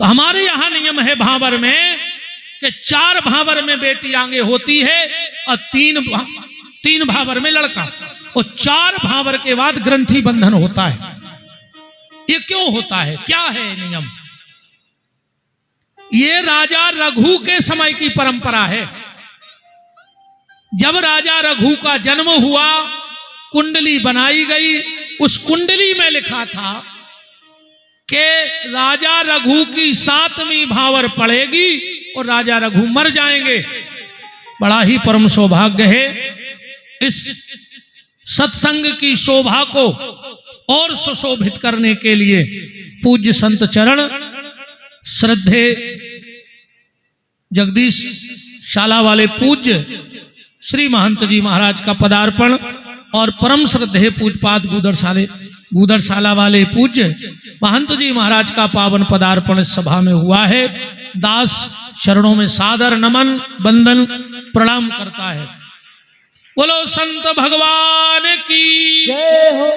तो हमारे यहां नियम है भावर में कि 4 भावर में बेटी आगे होती है और 3 भावर में लड़का, और 4 भावर के बाद ग्रंथि बंधन होता है। ये क्यों होता है, क्या है नियम? ये राजा रघु के समय की परंपरा है। जब राजा रघु का जन्म हुआ, कुंडली बनाई गई, उस कुंडली में लिखा था कि राजा रघु की 7वीं भावर पड़ेगी और राजा रघु मर जाएंगे। बड़ा ही परम सौभाग्य है। इस सत्संग की शोभा को और सुशोभित करने के लिए पूज्य संत चरण श्रद्धे जगदीश शाला वाले पूज्य श्री महंत जी महाराज का पदार्पण और परम श्रद्धे पूजपाद गुदरशाला वाले पूज्य महंत जी महाराज का पावन पदार्पण इस सभा में हुआ है। दास चरणों में सादर नमन बंदन प्रणाम करता है। बोलो संत भगवान की जय हो।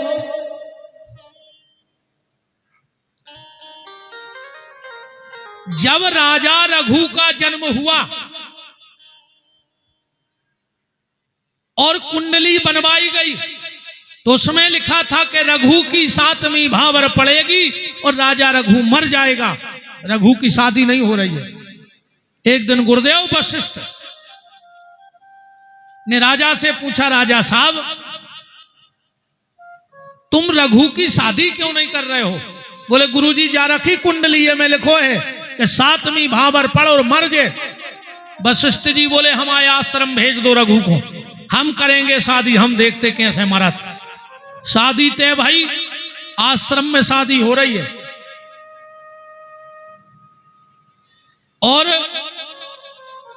जब राजा रघु का जन्म हुआ और कुंडली बनवाई गई तो उसमें लिखा था कि रघु की 7वीं भावर पड़ेगी और राजा रघु मर जाएगा। रघु की शादी नहीं हो रही है। एक दिन गुरुदेव वशिष्ठ ने राजा से पूछा, राजा साहब तुम रघु की शादी क्यों नहीं कर रहे हो? बोले गुरुजी जा रखी कुंडली में लिखो है कि 7वीं भावर पड़ और मर जाए। वशिष्ठ जी बोले हमारे आश्रम भेज दो रघु को, हम करेंगे शादी, हम देखते कैसे मरत। शादी तय भाई, आश्रम में शादी हो रही है। और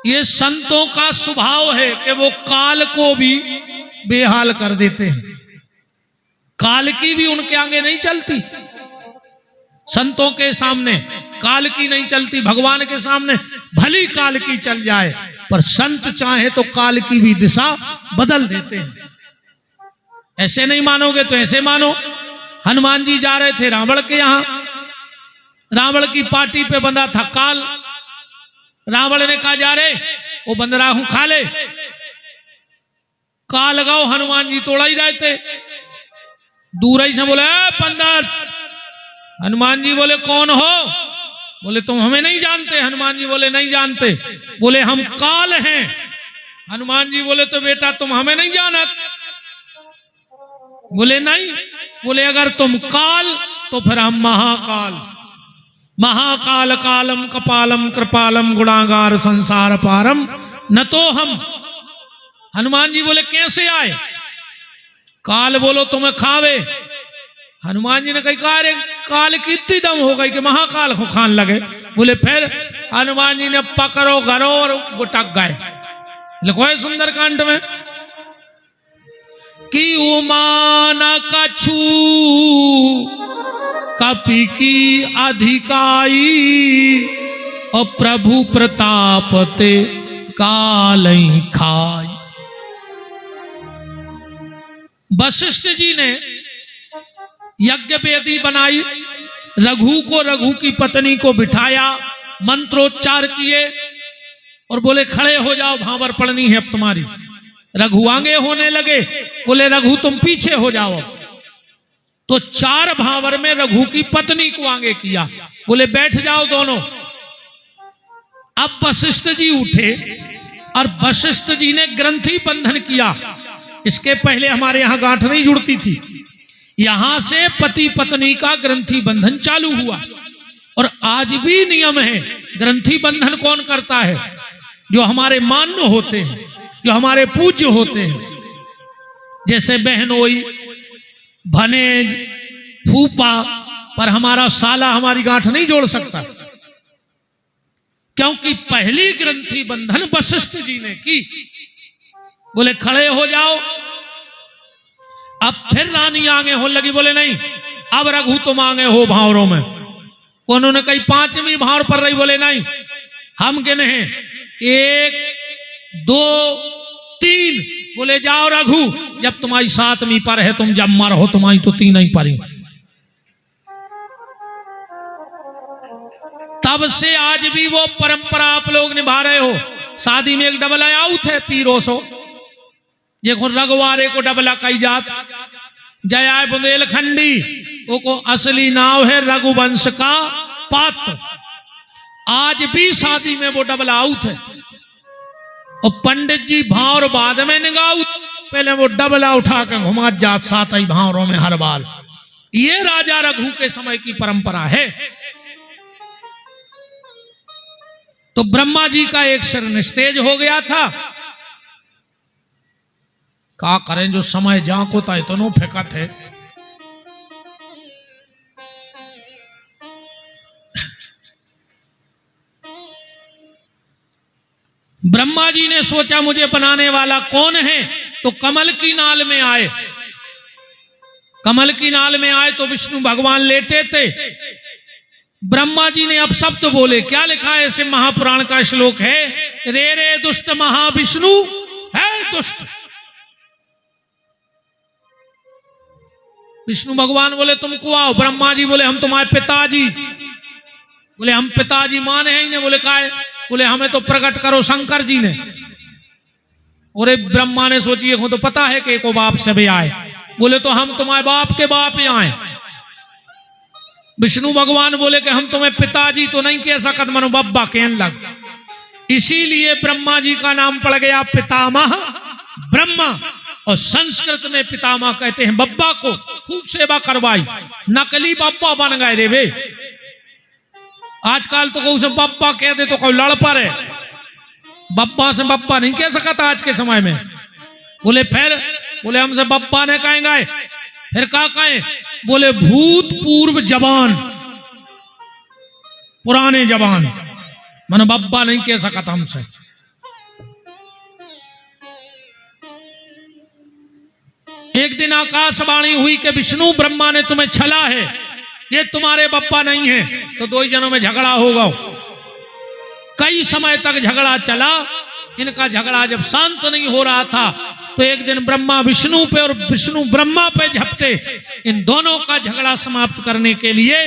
ये संतों का स्वभाव है कि वो काल को भी बेहाल कर देते हैं। काल की भी उनके आगे नहीं चलती, संतों के सामने काल की नहीं चलती। भगवान के सामने भली काल की चल जाए, पर संत चाहे तो काल की भी दिशा बदल देते हैं। ऐसे नहीं मानोगे तो ऐसे मानो। हनुमान जी जा रहे थे रावण के यहां, रावण की पार्टी पे बंधा था काल। रावण ने कहा जा रहे वो बंद रहा हूं खा ले। काल लगाओ, हनुमान जी तोड़ा ही रहे थे। दूर ही से बोले पंडित। हनुमान जी बोले कौन हो? बोले तुम हमें नहीं जानते। हनुमान जी बोले नहीं जानते। बोले हम काल हैं। हनुमान जी बोले तो बेटा तुम हमें नहीं जानत। बोले नहीं। बोले अगर तुम काल तो फिर हम महाकाल। महाकाल कालम कपालम कृपालम गुणागार संसार पारम न तो हम। हनुमान जी बोले कैसे आए? काल बोलो तुम्हें खावे। हनुमान जी ने कहा अरे काल की इतनी दम हो गई कि महाकाल को खान लगे। बोले फिर? हनुमान जी ने पकड़ो घरो और गुटक गए। लिखो है सुंदरकांड में कि उमान कछु कपि की अधिकाई और प्रभु प्रताप ते कालई खाई। वशिष्ठ जी ने यज्ञ वेदी बनाई, रघु को रघु की पत्नी को बिठाया, मंत्रोच्चार किए और बोले खड़े हो जाओ, भावर पड़नी है अब तुम्हारी। रघु आगे होने लगे, बोले रघु तुम पीछे हो जाओ। तो 4 भावर में रघु की पत्नी को आगे किया, बोले बैठ जाओ दोनों। अब वशिष्ठ जी उठे और वशिष्ठ जी ने ग्रंथि बंधन किया। इसके पहले हमारे यहां गांठ नहीं जुड़ती थी, यहां से पति पत्नी का ग्रंथि बंधन चालू हुआ। और आज भी नियम है, ग्रंथि बंधन कौन करता है? जो हमारे मान्य होते हैं, जो हमारे पूज्य होते हैं, जैसे बहनोई, भनेज, फूफा। पर हमारा साला हमारी गांठ नहीं जोड़ सकता, क्योंकि पहली ग्रंथि बंधन वशिष्ठ जी ने की। बोले खड़े हो जाओ। अब फिर रानी आगे हो लगी, बोले नहीं अब रघु तुम आगे हो भावरों में। उन्होंने कही 5वीं भावर पर रही, बोले नहीं हम गिने हैं 1 2 3। बोले जाओ रघु, जब तुम्हारी 7वीं पर है, तुम जब मर हो तुम्हारी तो 3 ही पर ही। तब से आज भी वो परंपरा आप लोग निभा रहे हो। शादी में एक डबला आउट है पीरो सो, देखो रघुवारे को डबला कही जात, जया बुंदेलखंडी वो को असली नाम है रघुवंश का पात्र। आज भी शादी में वो डबल आउट है। और पंडित जी भावर बाद में निगाउत, पहले वो डबला उठा के घुमा जात सात ही भावरों में हर बार। ये राजा रघु के समय की परंपरा है। तो ब्रह्मा जी का एक सिर निस्तेज हो गया था। क्या करें, जो समय जाको था इतनो फेंकत है। ब्रह्मा जी ने सोचा मुझे बनाने वाला कौन है, तो कमल की नाल में आए। कमल की नाल में आए तो विष्णु भगवान लेटे थे। ब्रह्मा जी ने अब शब्द बोले, क्या लिखा है ऐसे महापुराण का श्लोक है, रे रे दुष्ट महाविष्णु है दुष्ट। विष्णु भगवान बोले तुमको आओ। ब्रह्मा जी बोले हम तुम्हारे पिताजी। बोले हम पिताजी माने हैं इन्हें। बोले काय? बोले हमें तो प्रकट करो शंकर जी ने। और ब्रह्मा ने सोचिए तो पता है कि एको बाप से भी आए। बोले तो हम तुम्हारे बाप के बाप ही आए। विष्णु भगवान बोले कि हम तुम्हें पिताजी तो नहीं कह सकत, मनो बब्बा कहने लग। इसीलिए ब्रह्मा जी का नाम पड़ गया पितामह ब्रह्मा। और संस्कृत में पितामह कहते हैं बब्बा को। खूब सेवा करवाई, नकली बब्बा बन गए रे वे। आजकल तो कोई से बब्बा कह दे तो कोई लड़ पड़े। बब्बा से बब्बा नहीं कह सकता आज के समय में। बोले फिर, बोले हमसे बब्बा ने कहेंगे, फिर क्या कहें? बोले भूतपूर्व जवान, पुराने जवान, मन बब्बा नहीं कह सकता हमसे। एक दिन आकाशवाणी हुई कि विष्णु ब्रह्मा ने तुम्हें छला है, ये तुम्हारे बप्पा नहीं है। तो दो ही जनों में झगड़ा होगा। कई समय तक झगड़ा चला। इनका झगड़ा जब शांत नहीं हो रहा था तो एक दिन ब्रह्मा विष्णु पे और विष्णु ब्रह्मा पे झपटे। इन दोनों का झगड़ा समाप्त करने के लिए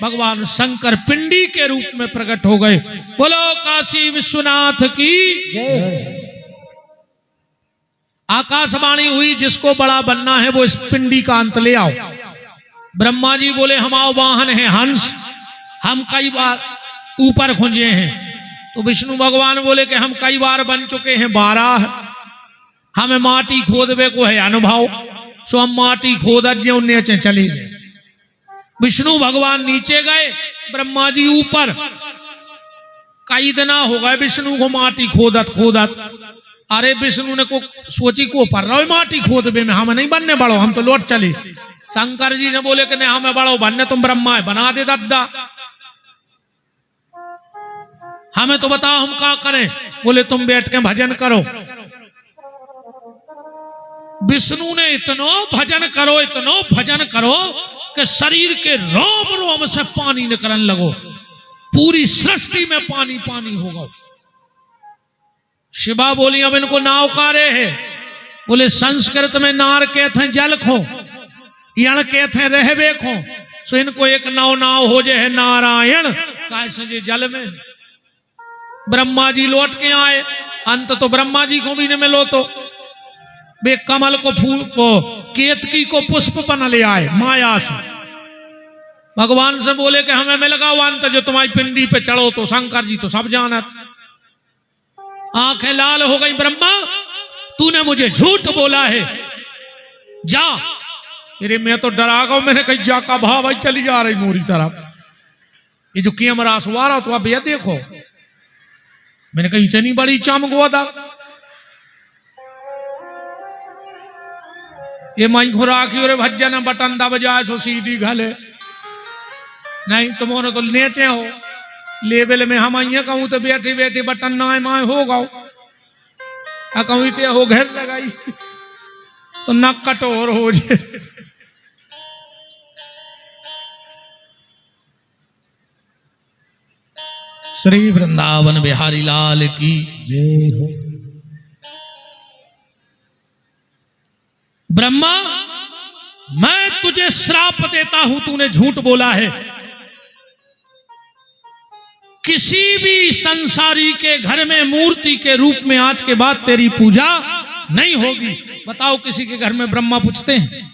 भगवान शंकर पिंडी के रूप में प्रकट हो गए। बोलो काशी विश्वनाथ की जय। आकाशवाणी हुई जिसको बड़ा बनना है वो इस पिंडी का अंत ले आओ। ब्रह्मा जी बोले हम आओ, वाहन है हंस, हम कई बार ऊपर खुंजे हैं। तो विष्णु भगवान बोले कि हम कई बार बन चुके हैं 12, हमें माटी खोदवे को है अनुभव, सो हम माटी खोद नीचे चले गए। विष्णु भगवान नीचे गए, ब्रह्मा जी ऊपर। कई दिना हो गए विष्णु को माटी खोदत खोदत। अरे विष्णु ने को सोची को पर रहो माटी खोदवे में, हम नहीं बनने बड़ो, हम तो लौट चले। शंकर जी ने बोले कि नहीं हमें बड़ो बनने, तुम ब्रह्मा है बना दे दद्दा, हमें तो बताओ हम क्या करें। बोले तुम बैठ के भजन करो। विष्णु ने इतनो भजन करो, इतनो भजन करो कि शरीर के रोम रोम से पानी निकलने लगो, पूरी सृष्टि में पानी पानी होगा। शिवा बोली अब इनको नाव कारे है। बोले संस्कृत में नार कहते हैं जल खो, यण कहते हैं रहबे खो, सो इनको एक नाव नाव हो जाए नारायण कैसे जल में। ब्रह्मा जी लौट के आए, अंत तो ब्रह्मा जी को भी नहीं मिलो तो वे कमल को फूल को केतकी को पुष्प बना ले आए माया से। भगवान से बोले कि हमें मिल गया अंत जो तुम्हारी पिंडी पे चढ़ो। तो शंकर जी तो सब जानत, आंखें लाल हो गई। ब्रह्मा तूने मुझे झूठ बोला है, जा। अरे मैं तो डरा गया, मैंने कही जा का भाव भाई चली जा रही मोरी तरफ। ये जो कैमरा सुआ रहा तो अब ये देखो, मैंने कही इतनी बड़ी चमक ये माई खुरा की और भजन बटन दब जाए सो सीधी घले। नहीं तुमने तो नेचे हो लेवल में, हम ये कहूं तो बैठे बैठे बटन ना माए हो गौ, कहूं ते हो घर लगाई तो नक कटोर हो जाए। श्री वृंदावन बिहारी लाल की जय हो। ब्रह्मा मैं तुझे श्राप देता हूं, तूने झूठ बोला है। किसी भी संसारी के घर में मूर्ति के रूप में आज के बाद तेरी पूजा नहीं होगी। बताओ किसी के घर में ब्रह्मा पूछते हैं?